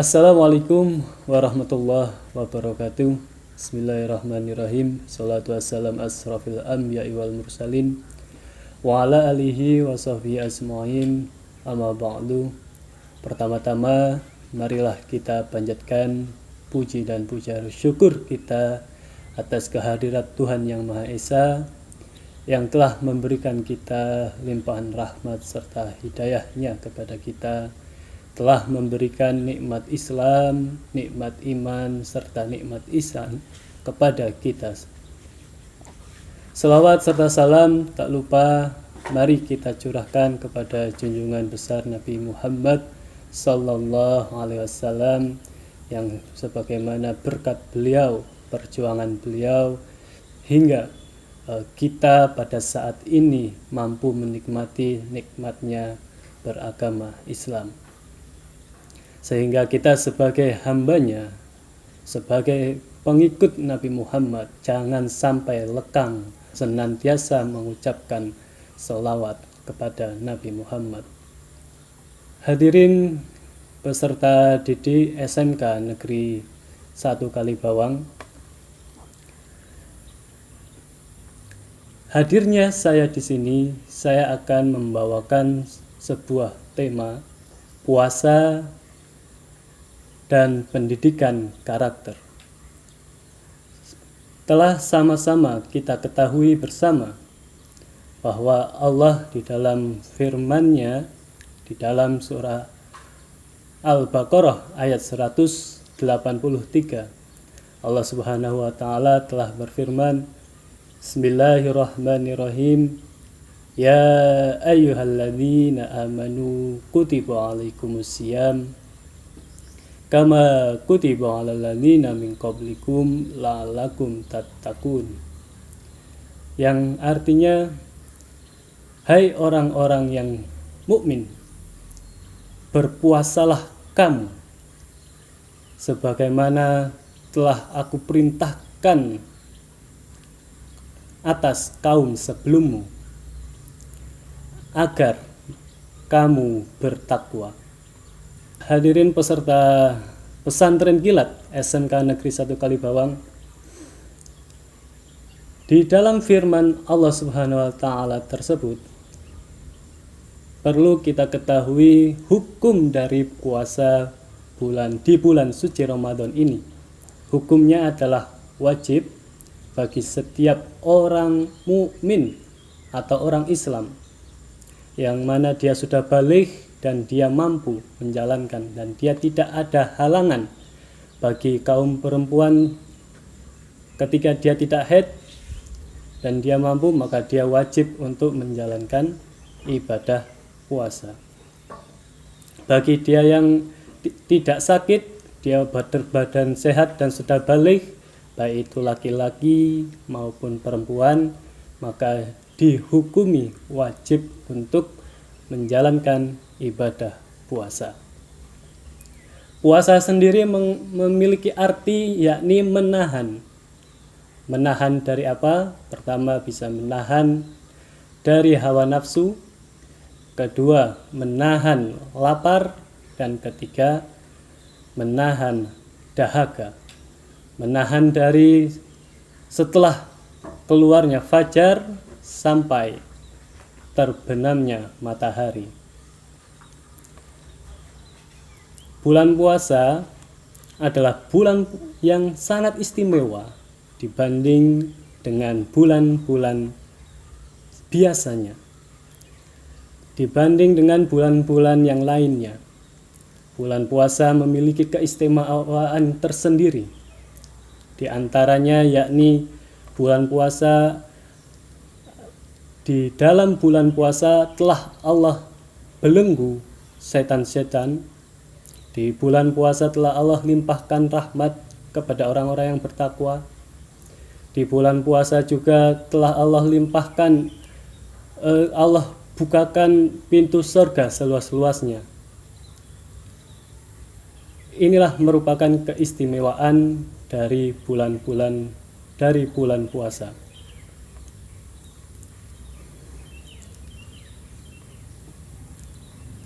Assalamualaikum warahmatullahi wabarakatuh. Bismillahirrahmanirrahim. Salatu wassalam asrafil anbiya'i wal mursalin wa ala alihi wa sahbihi asma'in. Amma ba'du. Pertama-tama marilah kita panjatkan puji dan puja syukur kita atas kehadirat Tuhan Yang Maha Esa yang telah memberikan kita limpahan rahmat serta hidayahnya kepada kita, telah memberikan nikmat Islam, nikmat iman, serta nikmat ihsan kepada kita. Selawat serta salam tak lupa mari kita curahkan kepada junjungan besar Nabi Muhammad Sallallahu Alaihi Wasallam, yang sebagaimana berkat beliau, perjuangan beliau, hingga kita pada saat ini mampu menikmati nikmatnya beragama Islam. Sehingga kita sebagai hambanya, sebagai pengikut Nabi Muhammad, jangan sampai lekang senantiasa mengucapkan selawat kepada Nabi Muhammad. Hadirin peserta didik SMK Negeri 1 Kalibawang, hadirnya saya di sini, saya akan membawakan sebuah tema puasa dan pendidikan karakter. Telah sama-sama kita ketahui bersama bahwa Allah di dalam firman-Nya di dalam surah Al-Baqarah ayat 183, Allah Subhanahu wa taala telah berfirman, Bismillahirrahmanirrahim. Ya ayyuhalladzina amanu kutiba alaikumusiyam kama kutiba 'alal ladzina min qablikum la'allakum tattaqun. Yang artinya, hai orang-orang yang mukmin, berpuasalah kamu sebagaimana telah aku perintahkan atas kaum sebelummu agar kamu bertakwa. Hadirin peserta pesantren kilat SMK Negeri 1 Kalibawang, di dalam firman Allah Subhanahu wa taala tersebut perlu kita ketahui hukum dari puasa di bulan suci Ramadan ini. Hukumnya adalah wajib bagi setiap orang mukmin atau orang Islam yang mana dia sudah baligh dan dia mampu menjalankan, dan dia tidak ada halangan bagi kaum perempuan ketika dia tidak haid dan dia mampu, maka dia wajib untuk menjalankan ibadah puasa. Bagi dia yang tidak sakit, dia berbadan sehat dan sudah baligh, baik itu laki-laki maupun perempuan, maka dihukumi wajib untuk menjalankan ibadah puasa. Puasa sendiri memiliki arti yakni menahan. Menahan dari apa? Pertama, bisa menahan dari hawa nafsu. Kedua, menahan lapar. Dan ketiga, menahan dahaga. Menahan dari setelah keluarnya fajar sampai terbenamnya matahari. Bulan puasa adalah bulan yang sangat istimewa dibanding dengan bulan-bulan biasanya. Dibanding dengan bulan-bulan yang lainnya, bulan puasa memiliki keistimewaan tersendiri. Di antaranya yakni bulan puasa, di dalam bulan puasa telah Allah belenggu setan-setan. Di bulan puasa telah Allah limpahkan rahmat kepada orang-orang yang bertakwa. Di bulan puasa juga telah Allah limpahkan, Allah bukakan pintu surga seluas-luasnya. Inilah merupakan keistimewaan dari bulan puasa.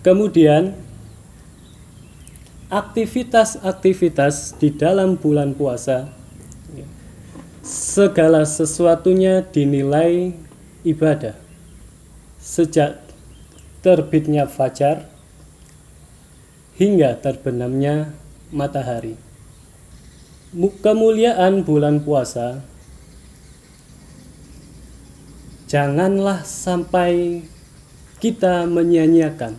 Kemudian aktivitas-aktivitas di dalam bulan puasa, segala sesuatunya dinilai ibadah. Sejak terbitnya fajar hingga terbenamnya matahari. Kemuliaan bulan puasa janganlah sampai kita menyia-nyiakan.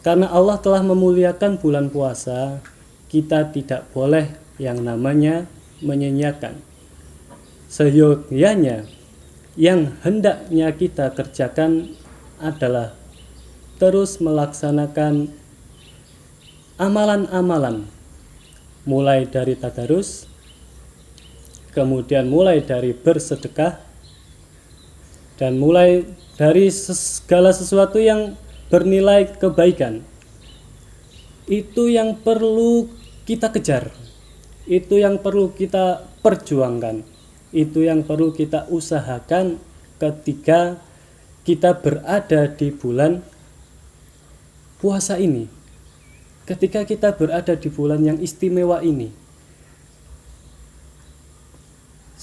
Karena Allah telah memuliakan bulan puasa, kita tidak boleh yang namanya menyia-nyiakan. Seyogyanya yang hendaknya kita kerjakan adalah terus melaksanakan amalan-amalan, mulai dari tadarus, kemudian mulai dari bersedekah, dan mulai dari segala sesuatu yang bernilai kebaikan. Itu yang perlu kita kejar, itu yang perlu kita perjuangkan, itu yang perlu kita usahakan ketika kita berada di bulan puasa ini. Ketika kita berada di bulan yang istimewa ini,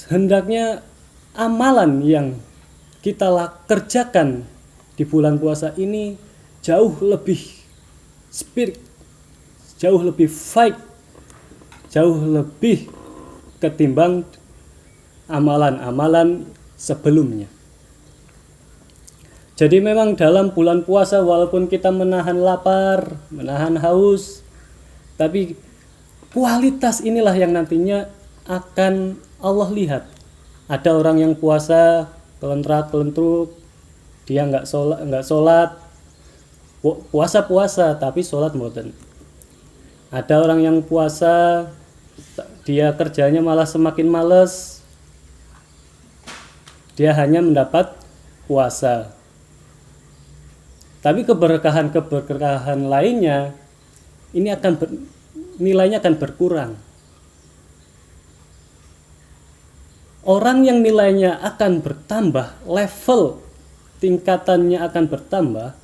hendaknya amalan yang kita kerjakan di bulan puasa ini jauh lebih spirit, jauh lebih fight, jauh lebih ketimbang amalan-amalan sebelumnya. Jadi memang dalam bulan puasa walaupun kita menahan lapar, menahan haus, tapi kualitas inilah yang nantinya akan Allah lihat. Ada orang yang puasa kelentrak-kelentruk, dia nggak sholat, puasa tapi sholat mboten. Ada orang yang puasa, dia kerjanya malah semakin males, dia hanya mendapat puasa. Tapi keberkahan lainnya ini nilainya akan berkurang. Orang yang nilainya akan bertambah, level tingkatannya akan bertambah,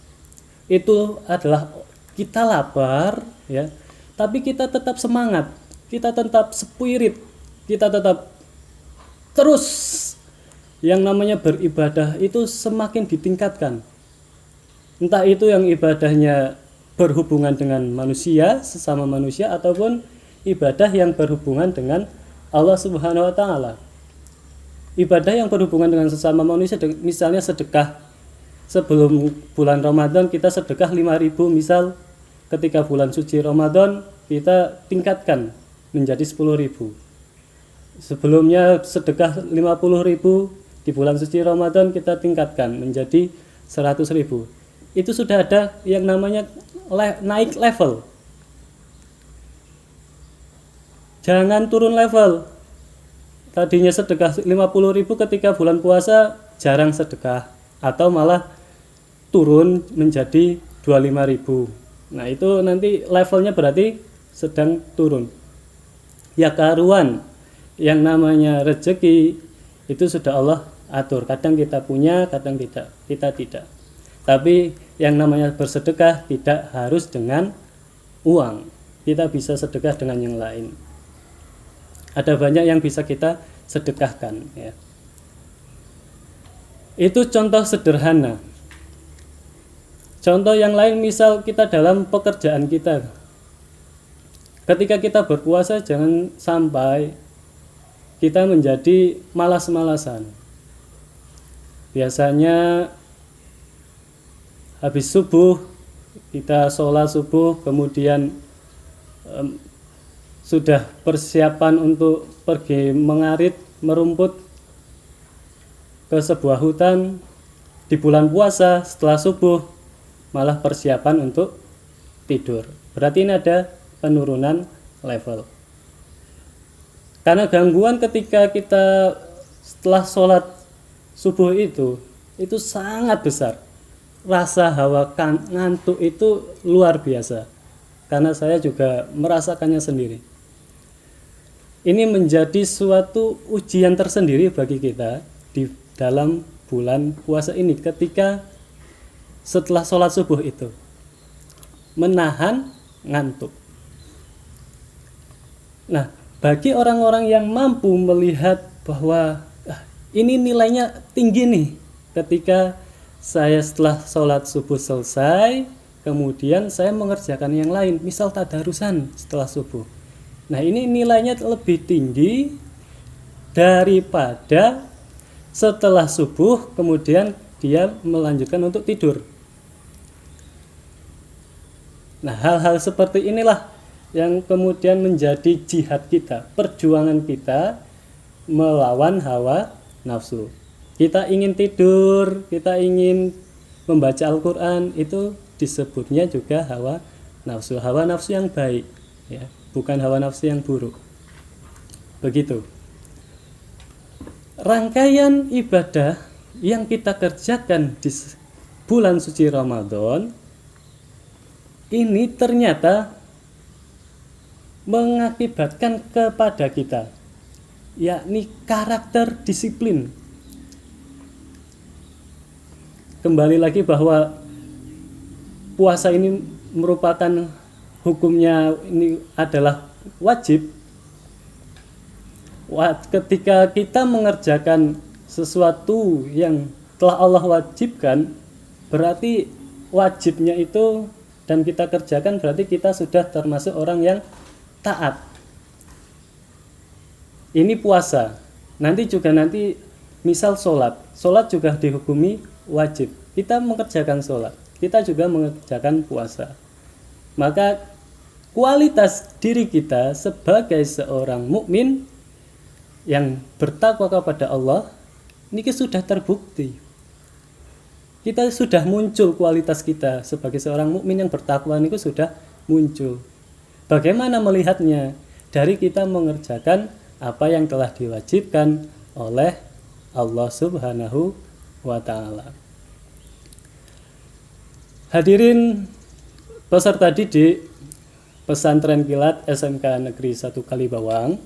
itu adalah kita lapar ya, tapi kita tetap semangat, kita tetap spirit, kita tetap terus yang namanya beribadah itu semakin ditingkatkan. Entah itu yang ibadahnya berhubungan dengan manusia, sesama manusia, ataupun ibadah yang berhubungan dengan Allah Subhanahu wa Ta'ala. Ibadah yang berhubungan dengan sesama manusia, misalnya sedekah. Sebelum bulan Ramadan kita sedekah 5.000, misal ketika bulan suci Ramadan kita tingkatkan menjadi 10.000. Sebelumnya sedekah 50.000, di bulan suci Ramadan kita tingkatkan menjadi 100.000. Itu sudah ada yang namanya naik level. Jangan turun level. Tadinya sedekah 50.000, ketika bulan puasa jarang sedekah, atau malah turun menjadi 25.000. Nah itu nanti levelnya berarti sedang turun. Ya karuan, yang namanya rezeki itu sudah Allah atur. Kadang kita punya, kadang kita tidak. Tapi yang namanya bersedekah tidak harus dengan uang. Kita bisa sedekah dengan yang lain. Ada banyak yang bisa kita sedekahkan ya. Itu contoh sederhana. Contoh yang lain, misal kita dalam pekerjaan kita. Ketika kita berpuasa jangan sampai kita menjadi malas-malasan. Biasanya habis subuh kita sholat subuh, kemudian sudah persiapan untuk pergi mengarit, merumput ke sebuah hutan. Di bulan puasa setelah subuh malah persiapan untuk tidur. Berarti ini ada penurunan level. Karena gangguan ketika kita setelah sholat subuh itu sangat besar. Rasa hawa ngantuk itu luar biasa, karena saya juga merasakannya sendiri. Ini menjadi suatu ujian tersendiri bagi kita di dalam bulan puasa ini, ketika setelah sholat subuh itu menahan ngantuk. Nah, bagi orang-orang yang mampu melihat bahwa ini nilainya tinggi nih, ketika saya setelah sholat subuh selesai, kemudian saya mengerjakan yang lain, misal tadarusan setelah subuh. Nah, ini nilainya lebih tinggi daripada setelah subuh kemudian dia melanjutkan untuk tidur. Nah, hal-hal seperti inilah yang kemudian menjadi jihad kita, perjuangan kita melawan hawa nafsu. Kita ingin tidur, kita ingin membaca Al-Quran, itu disebutnya juga hawa nafsu yang baik, ya, bukan hawa nafsu yang buruk. Begitu. Rangkaian ibadah yang kita kerjakan di bulan suci Ramadan ini ternyata mengakibatkan kepada kita, yakni karakter disiplin. Kembali lagi bahwa puasa ini merupakan hukumnya ini adalah wajib. Ketika kita mengerjakan sesuatu yang telah Allah wajibkan, berarti wajibnya itu dan kita kerjakan, berarti kita sudah termasuk orang yang taat. Ini puasa. Nanti misal sholat juga dihukumi wajib. Kita mengerjakan sholat, kita juga mengerjakan puasa. Maka kualitas diri kita sebagai seorang mukmin yang bertakwa kepada Allah ini sudah terbukti. Kita sudah muncul, kualitas kita sebagai seorang mukmin yang bertakwa ini sudah muncul. Bagaimana melihatnya? Dari kita mengerjakan apa yang telah diwajibkan oleh Allah Subhanahu wa ta'ala. Hadirin peserta didik Pesantren Kilat SMK Negeri 1 Kalibawang,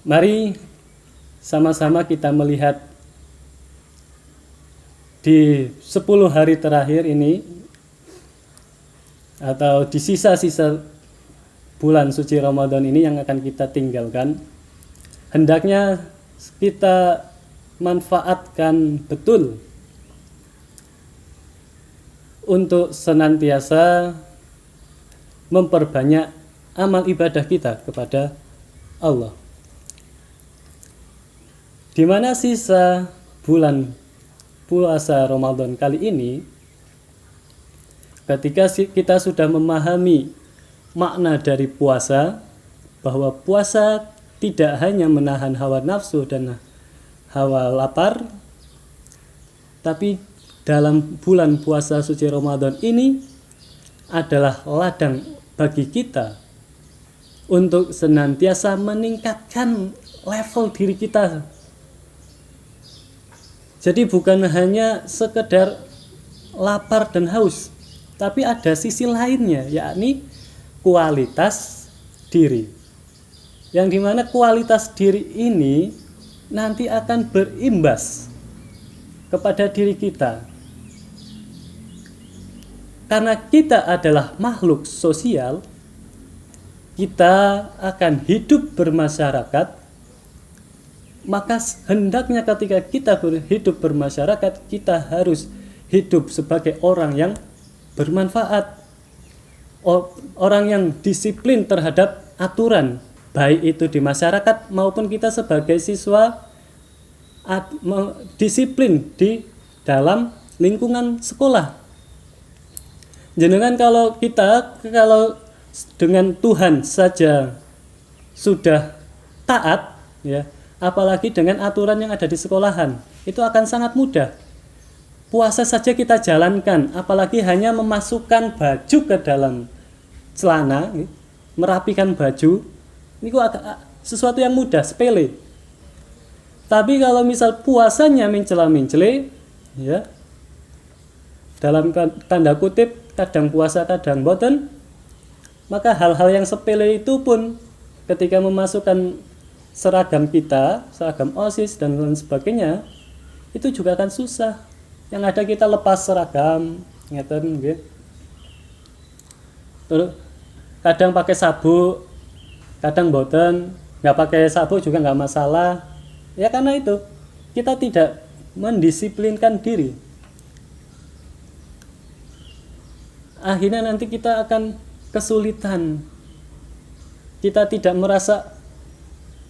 mari sama-sama kita melihat di 10 hari terakhir ini, atau di sisa-sisa bulan suci Ramadan ini yang akan kita tinggalkan, hendaknya kita manfaatkan betul untuk senantiasa memperbanyak amal ibadah kita kepada Allah. Di mana sisa bulan puasa Ramadan kali ini, ketika kita sudah memahami makna dari puasa, bahwa puasa tidak hanya menahan hawa nafsu dan hawa lapar, tapi dalam bulan puasa suci Ramadan ini adalah ladang bagi kita untuk senantiasa meningkatkan level diri kita. Jadi bukan hanya sekedar lapar dan haus, tapi ada sisi lainnya, yakni kualitas diri. Yang dimana kualitas diri ini nanti akan berimbas kepada diri kita. Karena kita adalah makhluk sosial, kita akan hidup bermasyarakat. Maka hendaknya ketika kita hidup bermasyarakat, kita harus hidup sebagai orang yang bermanfaat, orang yang disiplin terhadap aturan, baik itu di masyarakat maupun kita sebagai siswa disiplin di dalam lingkungan sekolah. Jenengan kalau dengan Tuhan saja sudah taat, ya, apalagi dengan aturan yang ada di sekolahan, itu akan sangat mudah. Puasa saja kita jalankan, apalagi hanya memasukkan baju ke dalam celana, merapikan baju, ini sesuatu yang mudah, sepele. Tapi kalau misal puasanya mencela-mencele, ya, dalam tanda kutip kadang puasa kadang boten, maka hal-hal yang sepele itu pun ketika memasukkan seragam kita, seragam OSIS dan lain sebagainya, itu juga akan susah. Yang ada kita lepas seragam, ngeten nggih. Terus kadang pakai sabuk, kadang boten, nggak pakai sabuk juga nggak masalah. Ya karena itu kita tidak mendisiplinkan diri. Akhirnya nanti kita akan kesulitan. Kita tidak merasa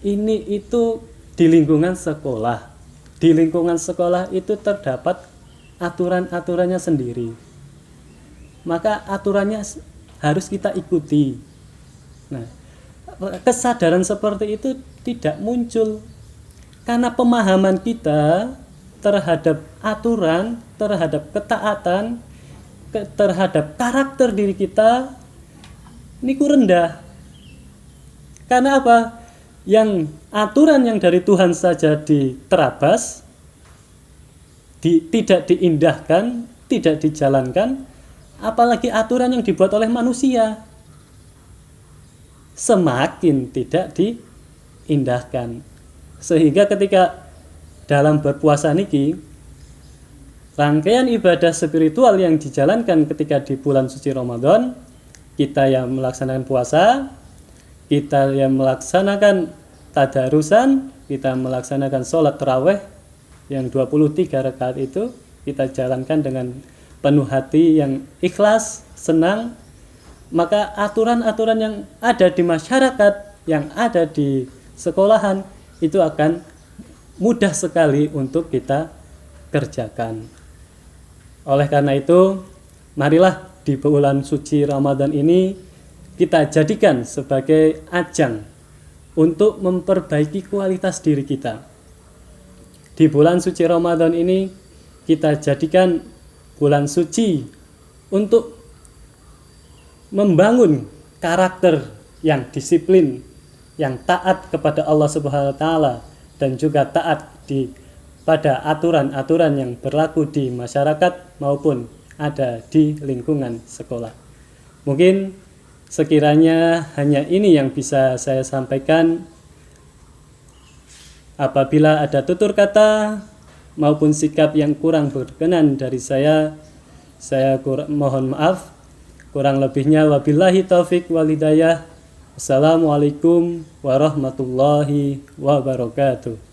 ini itu di lingkungan sekolah. Di lingkungan sekolah itu terdapat aturan-aturannya sendiri. Maka aturannya harus kita ikuti. Nah, kesadaran seperti itu tidak muncul karena pemahaman kita terhadap aturan, terhadap ketaatan, terhadap karakter diri kita ini rendah. Karena apa? Yang aturan yang dari Tuhan saja diterabas, tidak diindahkan, tidak dijalankan, apalagi aturan yang dibuat oleh manusia semakin tidak diindahkan. Sehingga ketika dalam berpuasa niki, rangkaian ibadah spiritual yang dijalankan ketika di bulan suci Ramadan, kita yang melaksanakan puasa, kita yang melaksanakan tadarusan, kita melaksanakan sholat tarawih yang 23 rakaat itu, kita jalankan dengan penuh hati yang ikhlas, senang, maka aturan-aturan yang ada di masyarakat, yang ada di sekolahan, itu akan mudah sekali untuk kita kerjakan. Oleh karena itu, marilah di bulan suci Ramadan ini kita jadikan sebagai ajang untuk memperbaiki kualitas diri kita. Di bulan suci Ramadan ini kita jadikan bulan suci untuk membangun karakter yang disiplin, yang taat kepada Allah Subhanahu wa taala dan juga taat pada aturan-aturan yang berlaku di masyarakat maupun ada di lingkungan sekolah. Mungkin sekiranya hanya ini yang bisa saya sampaikan. Apabila ada tutur kata maupun sikap yang kurang berkenan dari saya mohon maaf. Kurang lebihnya wabillahi taufik wal hidayah. Assalamualaikum warahmatullahi wabarakatuh.